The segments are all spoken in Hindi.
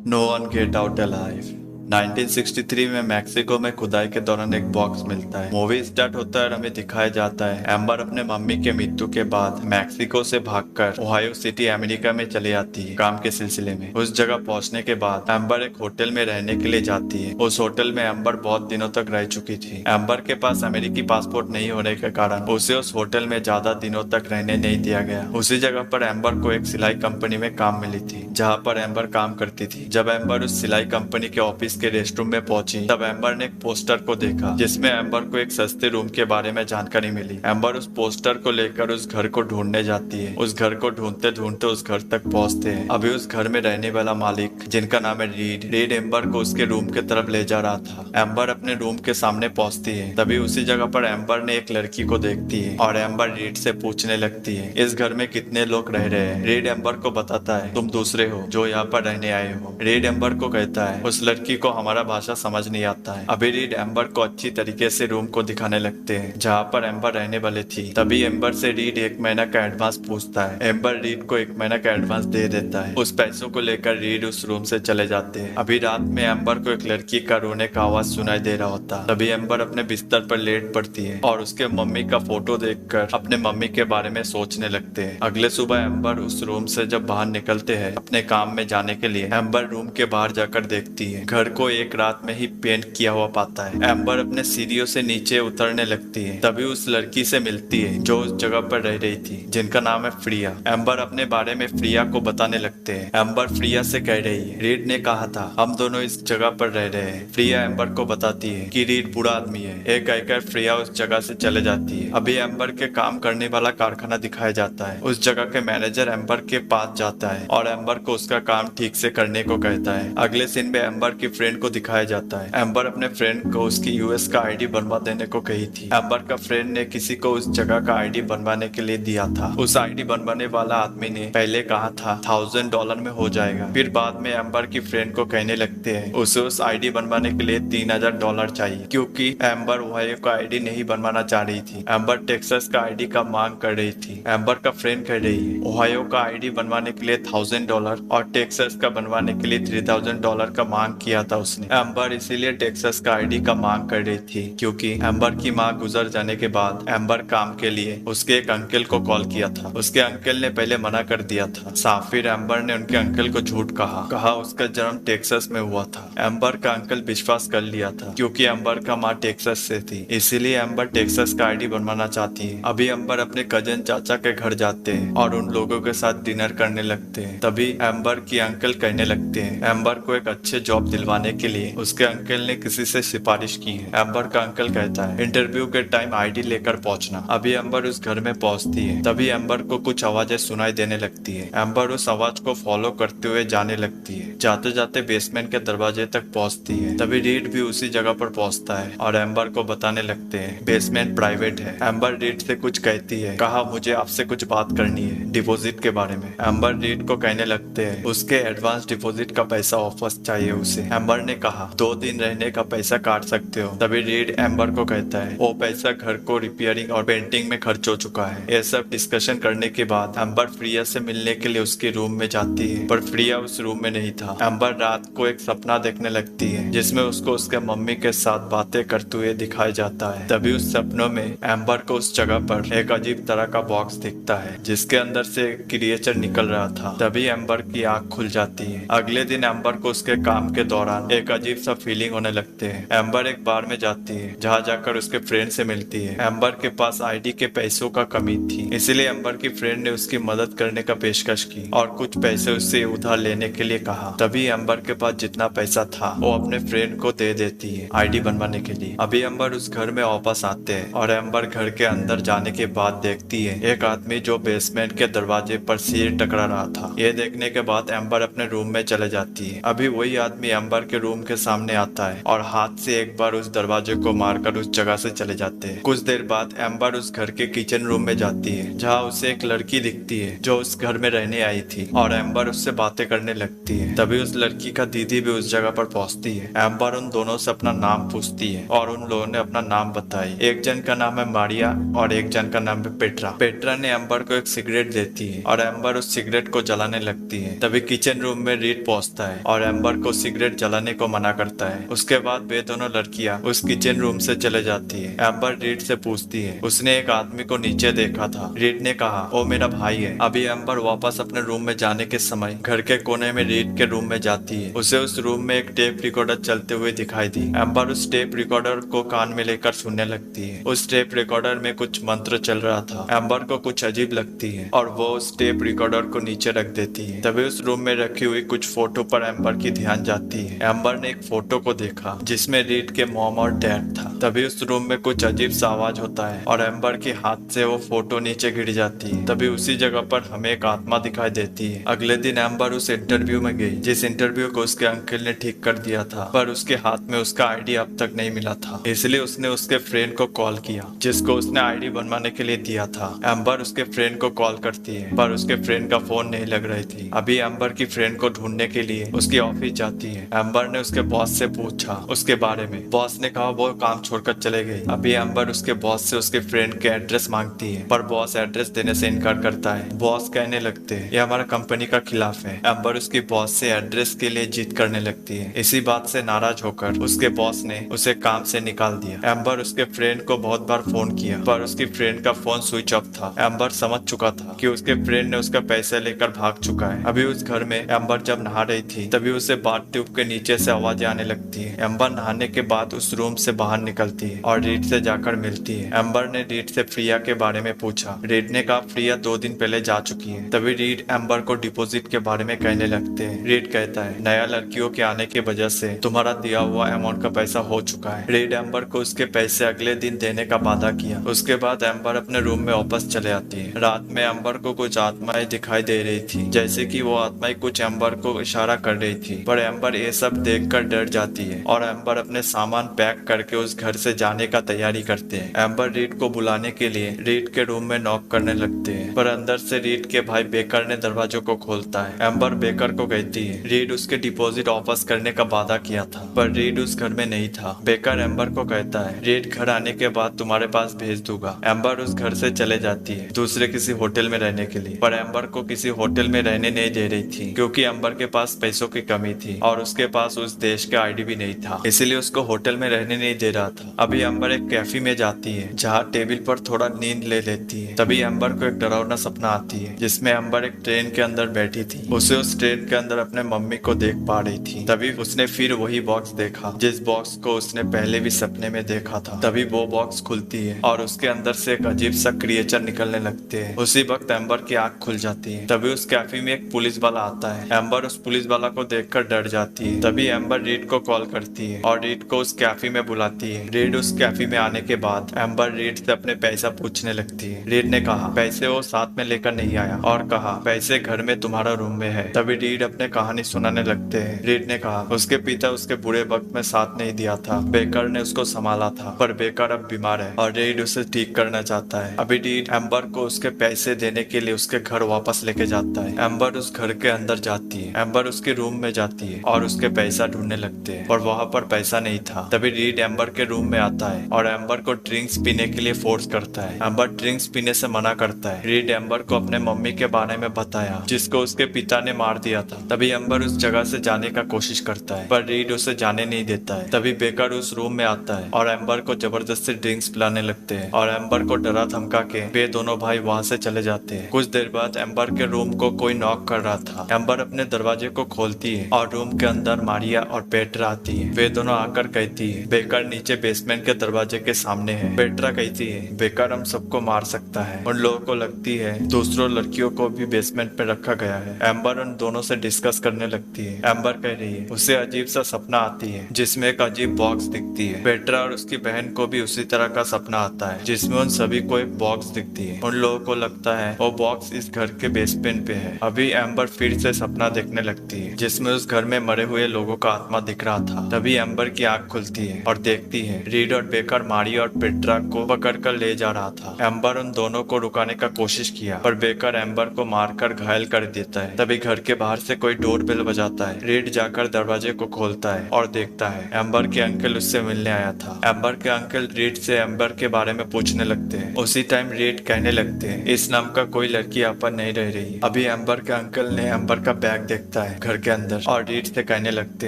No one get out alive. 1963 में मैक्सिको में खुदाई के दौरान एक बॉक्स मिलता है। मूवी स्टार्ट होता है और हमें दिखाया जाता है एम्बर अपने मम्मी के मृत्यु के बाद मैक्सिको से भागकर ओहायो सिटी अमेरिका में चली आती है काम के सिलसिले में। उस जगह पहुंचने के बाद एम्बर एक होटल में रहने के लिए जाती है। उस होटल में एम्बर बहुत दिनों तक रह चुकी थी। एम्बर के पास अमेरिकी पासपोर्ट नहीं होने के कारण उसे उस होटल में ज्यादा दिनों तक रहने नहीं दिया गया। उसी जगह पर एम्बर को एक सिलाई कंपनी में काम मिली थी जहाँ पर एम्बर काम करती थी। जब एम्बर उस सिलाई कंपनी के ऑफिस के रेस्टरूम में पहुंची तब एम्बर ने एक पोस्टर को देखा जिसमें एम्बर को एक सस्ते रूम के बारे में जानकारी मिली। एम्बर उस पोस्टर को लेकर उस घर को ढूंढने जाती है। उस घर को ढूंढते ढूंढते उस घर तक पहुंचते हैं। अभी उस घर में रहने वाला मालिक जिनका नाम है रीड एम्बर को उसके रूम के तरफ ले जा रहा था। एम्बर अपने रूम के सामने पहुंचती है। तभी उसी जगह पर एम्बर ने एक लड़की को देखती है और एम्बर रीड से पूछने लगती है इस घर में कितने लोग रह रहे हैं। रीड एम्बर को बताता है तुम दूसरे हो जो यहाँ पर रहने आए हो। रीड एम्बर को कहता है उस लड़की को हमारा भाषा समझ नहीं आता है। अभी रीड एम्बर को अच्छी तरीके से रूम को दिखाने लगते हैं जहाँ पर एम्बर रहने वाले थी। तभी एम्बर से रीड 1 महीना का एडवांस पूछता है। एम्बर रीड को 1 महीना का एडवांस दे देता है। उस पैसों को लेकर रीड उस रूम से चले जाते हैं। अभी रात में एम्बर को एक लड़की का रोने का आवाज सुनाई दे रहा होता है। तभी एम्बर अपने बिस्तर पर लेट पड़ती है और उसके मम्मी का फोटो देखकर अपने मम्मी के बारे में सोचने लगते हैं। अगले सुबह एम्बर उस रूम से जब बाहर निकलते हैं अपने काम में जाने के लिए, एम्बर रूम के बाहर जाकर देखती है घर को एक रात में ही पेंट किया हुआ पाता है। एम्बर अपने सीढ़ियों से नीचे उतरने लगती है। तभी उस लड़की से मिलती है जो उस जगह पर रह रही थी जिनका नाम है फ्रिया। एम्बर अपने बारे में फ्रिया को बताने लगते हैं। एम्बर फ्रिया से कह रही है रीड ने कहा था हम दोनों इस जगह पर रह रहे हैं। फ्रिया एम्बर को बताती है कि रीड बुरा आदमी है। एक कहकर फ्रिया उस जगह से चले जाती है। अभी एम्बर के काम करने वाला कारखाना दिखाया जाता है। उस जगह के मैनेजर एम्बर के पास जाता है और एम्बर को उसका काम ठीक से करने को कहता है। अगले सीन में एम्बर की फ्रेंड को दिखाया जाता है। एम्बर अपने फ्रेंड को उसकी यूएस का आईडी बनवा देने को कही थी। एम्बर का फ्रेंड ने किसी को उस जगह का आईडी बनवाने के लिए दिया था। उस आईडी बनवाने वाला आदमी ने पहले कहा था $1000 में हो जाएगा। फिर बाद में एम्बर की फ्रेंड को कहने लगते हैं उसे उस आईडी बनवाने के लिए $3000 चाहिए क्योंकि एम्बर ओहायो का आईडी नहीं बनवाना चाह रही थी। एम्बर टेक्सास का आईडी का मांग कर रही थी। एम्बर का फ्रेंड कह रही है ओहायो का आईडी बनवाने के लिए $1000 और टेक्सास का बनवाने के लिए $3000 का मांग किया था उसने। एम्बर इसीलिए टेक्सास का आईडी का मांग कर रही थी क्योंकि एम्बर की मां गुजर जाने के बाद एम्बर काम के लिए उसके एक अंकल को कॉल किया था। उसके अंकल ने पहले मना कर दिया था। साफ फिर एम्बर ने उनके अंकल को झूठ कहा उसका जन्म टेक्सास में हुआ था। एम्बर का अंकल विश्वास कर लिया था क्योंकि एम्बर का माँ टेक्सास से थी, इसीलिए एम्बर टेक्सास का आईडी बनवाना चाहती है। अभी एम्बर अपने कजन चाचा के घर जाते हैं और उन लोगों के साथ डिनर करने लगते हैं। तभी एम्बर की अंकल कहने लगते हैं एम्बर को एक अच्छे जॉब दिलवाने के लिए उसके अंकल ने किसी से सिफारिश की है। एम्बर का अंकल कहता है इंटरव्यू के टाइम आईडी लेकर पहुंचना। अभी एम्बर उस घर में पहुंचती है। तभी एम्बर को कुछ आवाजें सुनाई देने लगती है। एम्बर उस आवाज को फॉलो करते हुए जाने लगती है। जाते जाते बेसमेंट के दरवाजे तक पहुंचती है। तभी रीड भी उसी जगह पर पहुंचता है और एम्बर को बताने लगते हैं बेसमेंट प्राइवेट है। एम्बर रीड से कुछ कहती है कहा मुझे आपसे कुछ बात करनी है डिपॉजिट के बारे में। एम्बर रीड को कहने लगते हैं उसके एडवांस डिपॉजिट का पैसा वापस चाहिए उसे। एम्बर ने कहा 2 दिन रहने का पैसा काट सकते हो। तभी रीड एम्बर को कहता है वो पैसा घर को रिपेयरिंग और पेंटिंग में खर्च हो चुका है। ये सब डिस्कशन करने के बाद एम्बर फ्रिया से मिलने के लिए उसके रूम में जाती है पर फ्रिया उस रूम में नहीं था। एम्बर रात को एक सपना देखने लगती है जिसमें उसको उसके मम्मी के साथ बातें करते हुए दिखाया जाता है। तभी उस सपनों में एम्बर को उस जगह पर एक अजीब तरह का बॉक्स दिखता है जिसके अंदर से एक क्रिएचर निकल रहा था। तभी एम्बर की आंख खुल जाती है। अगले दिन एम्बर को उसके काम के दौरान एक अजीब सा फीलिंग होने लगते हैं। एम्बर एक बार में जाती है जहाँ जाकर उसके फ्रेंड से मिलती है। एम्बर के पास आईडी के पैसों का कमी थी, इसलिए एम्बर की फ्रेंड ने उसकी मदद करने का पेशकश की और कुछ पैसे उससे उधार लेने के लिए कहा। तभी एम्बर के पास जितना पैसा था वो अपने फ्रेंड को दे देती है आईडी बनवाने के लिए। अभी एम्बर उस घर में वापस आते हैं और एम्बर घर के अंदर जाने के बाद देखती है एक आदमी जो बेसमेंट के दरवाजे पर सिर टकरा रहा था। ये देखने के बाद एम्बर अपने रूम में चले जाती है। अभी वही आदमी एम्बर के रूम के सामने आता है और हाथ से एक बार उस दरवाजे को मारकर उस जगह से चले जाते हैं। कुछ देर बाद एम्बर उस घर के किचन रूम में जाती है जहाँ उसे एक लड़की दिखती है जो उस घर में रहने आई थी और एम्बर उससे बातें करने लगती है। तभी उस लड़की का दीदी भी उस जगह पर पहुंचती है। एम्बर उन दोनों से अपना नाम पूछती है और उन लोगों ने अपना नाम बताई। एक जन का नाम है मारिया और एक जन का नाम है पेट्रा। पेट्रा ने एम्बर को एक सिगरेट देती है और एम्बर उस सिगरेट को जलाने लगती है। तभी किचन रूम में रीड पहुंचता है और एम्बर को सिगरेट जलाने को मना करता है। उसके बाद वे दोनों लड़कियां उस किचन रूम से चले जाती है। एम्बर रीड से पूछती है उसने एक आदमी को नीचे देखा था। रीड ने कहा वो मेरा भाई है। अभी एम्बर वापस अपने रूम में जाने के समय घर के कोने में रीड के रूम में जाती है। उसे उस रूम में एक टेप रिकॉर्डर चलते हुए दिखाई दी। एम्बर उस टेप रिकॉर्डर को कान में लेकर सुनने लगती है। उस टेप रिकॉर्डर में कुछ मंत्र चल रहा था। एम्बर को कुछ अजीब लगती है और वो उस टेप रिकॉर्डर को नीचे रख देती है। तभी उस रूम में रखी हुई कुछ फोटो पर एम्बर की ध्यान जाती है। एम्बर ने एक फोटो को देखा जिसमें रीड के मॉम और डैड था। तभी उस रूम में कुछ अजीब सा आवाज होता है और एम्बर के हाथ से वो फोटो नीचे गिर जाती है। तभी उसी जगह पर हमें एक आत्मा दिखाई देती है। अगले दिन एम्बर उस इंटरव्यू में गई जिस इंटरव्यू को उसके अंकल ने ठीक कर दिया था, पर उसके हाथ में उसका आईडी अब तक नहीं मिला था। इसलिए उसने उसके फ्रेंड को कॉल किया जिसको उसने आईडी बनवाने के लिए दिया था। एम्बर उसके फ्रेंड को कॉल करती है पर उसके फ्रेंड का फोन नहीं लग रही थी। अभी एम्बर की फ्रेंड को ढूंढने के लिए उसकी ऑफिस जाती है। एम्बर ने उसके बॉस से पूछा उसके बारे में। बॉस ने कहा वो काम छोड़कर चले गए। अभी एम्बर उसके बॉस से उसके फ्रेंड के एड्रेस मांगती है पर बॉस एड्रेस देने से इनकार करता है। बॉस कहने लगते हैं ये हमारा कंपनी का खिलाफ है। एम्बर उसकी बॉस से एड्रेस के लिए जीत करने लगती है। इसी बात से नाराज होकर उसके बॉस ने उसे काम से निकाल दिया। एम्बर उसके फ्रेंड को बहुत बार फोन किया पर उसकी फ्रेंड का फोन स्विच ऑफ था। एम्बर समझ चुका था कि उसके फ्रेंड ने उसका पैसे लेकर भाग चुका है। अभी उस घर में एम्बर जब नहा रही थी तभी उसे बाथ ट्यूब के नीचे से आवाजें आने लगती है। एम्बर नहाने के बाद उस रूम से बाहर निकलती है और रीड से जाकर मिलती है। एम्बर ने रीड से प्रिया के बारे में पूछा। रीड ने कहा प्रिया 2 दिन पहले जा चुकी है। तभी रीड एम्बर को डिपॉजिट के बारे में कहने लगते हैं। रीड कहता है नया लड़कियों के आने की वजह से तुम्हारा दिया हुआ अमाउंट का पैसा हो चुका है। रीड एम्बर को उसके पैसे अगले दिन देने का वादा किया। उसके बाद एम्बर अपने रूम में वापस चले आती है। रात में एम्बर को कुछ आत्माएं दिखाई दे रही थी जैसे कि वो आत्माएं कुछ एम्बर को इशारा कर रही थी, पर एम्बर ये सब देखकर डर जाती है और एम्बर अपने सामान पैक करके उस घर से जाने का तैयारी करते हैं। एम्बर रीड को बुलाने के लिए रीड के रूम में नॉक करने लगते हैं पर अंदर से रीड के भाई बेकर ने दरवाजों को खोलता है। एम्बर बेकर को कहती है रीड उसके डिपॉजिट वापस करने का वादा किया था पर रीड उस घर में नहीं था। बेकर एम्बर को कहता है रीड घर आने के बाद तुम्हारे पास भेज दूंगा। एम्बर उस घर से चले जाती है दूसरे किसी होटल में रहने के लिए, पर एम्बर को किसी होटल में रहने नहीं दे रही थी क्योंकि एम्बर के पास पैसों की कमी थी और उसके पास उस देश का आईडी भी नहीं था, इसलिए उसको होटल में रहने नहीं दे रहा था। अभी एम्बर एक कैफे में जाती है जहाँ टेबल पर थोड़ा नींद ले लेती है। तभी एम्बर को एक डरावना सपना आती है जिसमें एम्बर एक ट्रेन के अंदर बैठी थी। उसे उस ट्रेन के अंदर अपने मम्मी को देख पा रही थी। तभी उसने फिर वही बॉक्स देखा जिस बॉक्स को उसने पहले भी सपने में देखा था। तभी वो बॉक्स खुलती है और उसके अंदर से एक अजीब सा क्रिएचर निकलने लगते हैं। उसी वक्त एम्बर की आंख खुल जाती है। तभी उस कैफे में एक पुलिस वाला आता है। एम्बर उस पुलिस वाला को देखकर डर जाती है। तभी एम्बर रीड को कॉल करती है और रीड को उस कैफे में बुलाती है। रीड उस कैफे में आने के बाद एम्बर रीड से अपने पैसा पूछने लगती है। रीड ने कहा पैसे वो साथ में लेकर नहीं आया और कहा पैसे घर में तुम्हारा रूम में है। तभी रीड अपने कहानी सुनाने लगते हैं। रीड ने कहा उसके पिता उसके बुरे वक्त में साथ नहीं दिया था, बेकर ने उसको संभाला था, पर बेकर अब बीमार है और रीड उसे ठीक करना चाहता है। अभी रीड एम्बर को उसके पैसे देने के लिए उसके घर वापस लेके जाता है। एम्बर उस घर के अंदर जाती है। एम्बर उसके रूम में जाती है और उसके पैसा ढूंढने लगते हैं और वहाँ पर पैसा नहीं था। तभी रीड एम्बर के रूम में आता है और एम्बर को ड्रिंक्स पीने के लिए फोर्स करता है। एम्बर ड्रिंक्स पीने से मना करता है। रीड एम्बर को अपने मम्मी के बारे में बताया जिसको उसके पिता ने मार दिया था। तभी एम्बर उस जगह से जाने का कोशिश करता है पर रीड उसे जाने नहीं देता है। तभी बेकर उस रूम में आता है और एम्बर को जबरदस्ती ड्रिंक्स पिलाने लगते हैं और एम्बर को डरा धमका के वे दोनों भाई वहाँ से चले जाते हैं। कुछ देर बाद एम्बर के रूम को कोई नॉक कर रहा था। एम्बर अपने दरवाजे को खोलती है और रूम के अंदर मारिया और पेट्रा आती है। वे दोनों आकर कहती है बेकर नीचे बेसमेंट के दरवाजे के सामने है। पेट्रा कहती है बेकर हम सबको मार सकता है। उन लोगों को लगती है दूसरों लड़कियों को भी बेसमेंट में रखा गया है। एम्बर उन दोनों से डिस्कस करने लगती है। एम्बर कह रही है उसे अजीब सा सपना आती है जिसमें एक अजीब बॉक्स दिखती है। पेट्रा और उसकी बहन को भी उसी तरह का सपना आता है जिसमें उन सभी को एक बॉक्स दिखती है। उन लोगों को लगता है वो बॉक्स इस घर के बेसमेंट पे है। अभी एम्बर फिर से सपना देखने लगती है जिसमें उस घर में मरे हुए लोगों का आत्मा दिख रहा था। तभी एम्बर की आंख खुलती है और देखती है रीड और बेकर मारी और पेट्रा को पकड़ कर ले जा रहा था। एम्बर उन दोनों को रुकाने का कोशिश किया पर बेकर एम्बर को मारकर घायल कर देता है। तभी घर के बाहर से कोई डोर बेल बजाता है। रीड जाकर दरवाजे को खोलता है और देखता है एम्बर के अंकल उससे मिलने आया था। एम्बर के अंकल रीड से एम्बर के बारे में पूछने लगते हैं। उसी टाइम रीड कहने लगते हैं इस नाम का कोई लड़की यहाँ पर नहीं रह रही। अभी एम्बर के अंकल ने एम्बर का बैग देखता है घर के अंदर और रीड से कहने लगते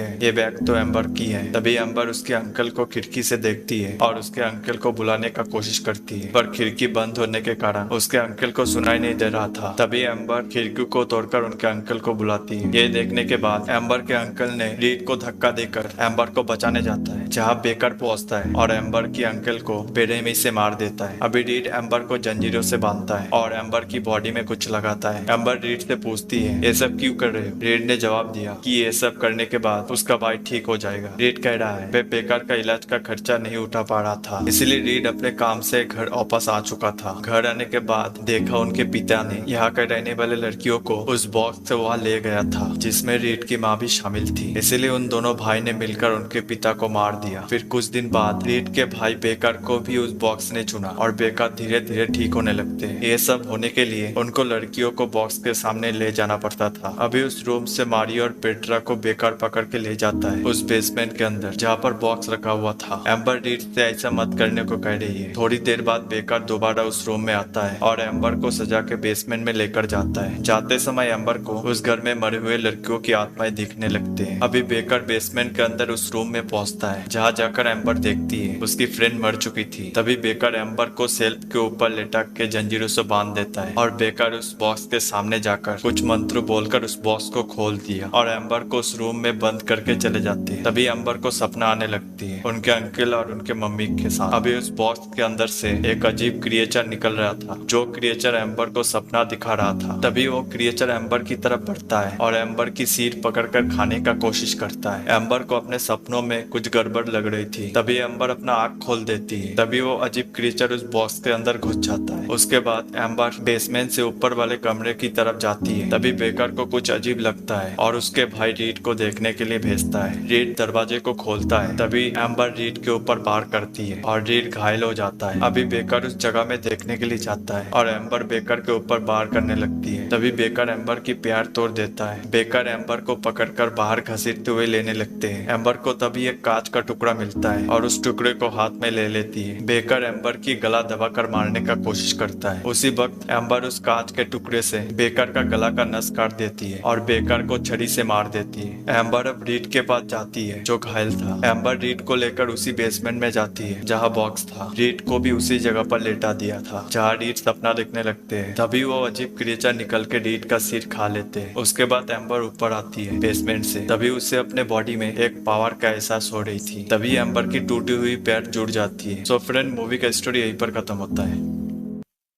हैं ये बैग तो एम्बर की है। तभी एम्बर उसके अंकल को खिड़की से देखती है और उसके अंकल को बुलाने का कोशिश करती है पर खिड़की बंद होने के कारण उसके अंकल को सुनाई नहीं दे रहा था। तभी एम्बर खिड़की को तोड़कर उनके अंकल को बुलाती है। ये देखने के बाद एम्बर के अंकल ने रीड को धक्का देकर एम्बर को बचाने जाता है जहाँ बेकर पहुंचता है और एम्बर की अंकल को बेरहमी से मार देता है। अभी रीड एम्बर को जंजीरों से बांधता है और एम्बर की बॉडी में कुछ लगाता है। एम्बर रीड से पूछती है ये सब क्यों कर रहे हो। रीड ने जवाब दिया कि ये सब करने के बाद उसका भाई ठीक हो जाएगा। रीड कह रहा है वे बेकर का इलाज का खर्चा नहीं उठा पा रहा था इसलिए रीड अपने काम से घर वापस आ चुका था। घर आने के बाद देखा उनके पिता ने यहाँ के रहने वाले लड़कियों को उस बॉक्स से वहाँ ले गया था जिसमें रीड की माँ भी शामिल थी। इसलिए उन दोनों भाई ने मिलकर उनके पिता को मार दिया। फिर कुछ दिन बाद रीड के भाई बेकर को भी उस बॉक्स ने चुना और बेकर धीरे धीरे ठीक होने लगते हैं। ये सब होने के लिए उनको लड़कियों को बॉक्स के सामने ले जाना पड़ता था। अभी उस रूम से मारी और पेट्रा को बेकर पकड़ के ले जाता है उस बेसमेंट के अंदर जहाँ पर बॉक्स रखा हुआ था। एम्बर रीड से ऐसा मत करने को कह रही है। थोड़ी देर बाद बेकर दोबारा उस रूम में आता है और एम्बर को सजा के बेसमेंट में लेकर जाता है। जाते समय एम्बर को उस घर में मरे हुए लड़कियों की आत्माएं दिखने लगते हैं। अभी बेकर बेसमेंट के अंदर उस रूम में पहुंचता है जहाँ जाकर एम्बर देखती है उसकी फ्रेंड मर चुकी थी। तभी बेकर एम्बर को सेल्फ के ऊपर लटक के जंजीरों से बांध देता है और बेकर उस बॉक्स के सामने जाकर कुछ मंत्र बोलकर उस बॉक्स को खोल दिया और एम्बर को उस रूम में बंद करके चले जाते हैं। तभी एम्बर को सपना आने लगती है उनके अंकल और उनके मम्मी के साथ। अभी उस बॉक्स के अंदर से एक अजीब क्रिएचर निकल रहा था जो क्रिएचर एम्बर को सपना दिखा रहा था। तभी वो क्रिएचर एम्बर की तरफ बढ़ता है और एम्बर की सीट पकड़कर खाने का कोशिश करता है। एम्बर को अपने सपनों में कुछ गड़बड़ लग रही थी। तभी एम्बर अपना आँख खोल देती है। तभी वो अजीब क्रिएचर उस बॉक्स के अंदर घुस जाता है। उसके बाद एम्बर बेसमेंट से ऊपर वाले कमरे की तरफ जाती है। तभी बेकर को कुछ अजीब लगता है और उसके भाई रीड को देखने के लिए भेजता है। रीड दरवाजे को खोलता है। तभी एम्बर रीड के ऊपर वार करती है और रीड घायल हो जाता है। अभी बेकर उस जगह में देखने के लिए जाता है और एम्बर बेकर के ऊपर वार करने लगती है। तभी बेकर एम्बर की प्यार तोड़ देता है। बेकर एम्बर को पकड़कर बाहर घसीटते हुए लेने लगते हैं। एम्बर को तभी एक कांच का टुकड़ा मिलता है और उस टुकड़े को हाथ में ले लेती है। बेकर एम्बर की गला दबाकर मारने का कोशिश करता है। उसी वक्त एम्बर उस कांच के टुकड़े से बेकर का गला का नस काट देती है और बेकर को छड़ी से मार देती है। एम्बर अब रीड के पास जाती है जो घायल था। एम्बर रीड को लेकर उसी बेसमेंट में जाती है जहाँ बॉक्स था। रीड को भी उसी जगह पर लेटा दिया था जहाँ रीड सपना देखने लगते हैं। तभी वो अजीब क्रिएचर निकल के रीड का सिर खा लेते हैं। उसके बाद एम्बर ऊपर आती है बेसमेंट से। तभी उसे अपने बॉडी में एक पावर का एहसास हो रही थी। तभी एम्बर की टूटी हुई पैर जुड़ जाती है। सो फ्रेंड, मूवी का स्टोरी यहीं पर खत्म होता है।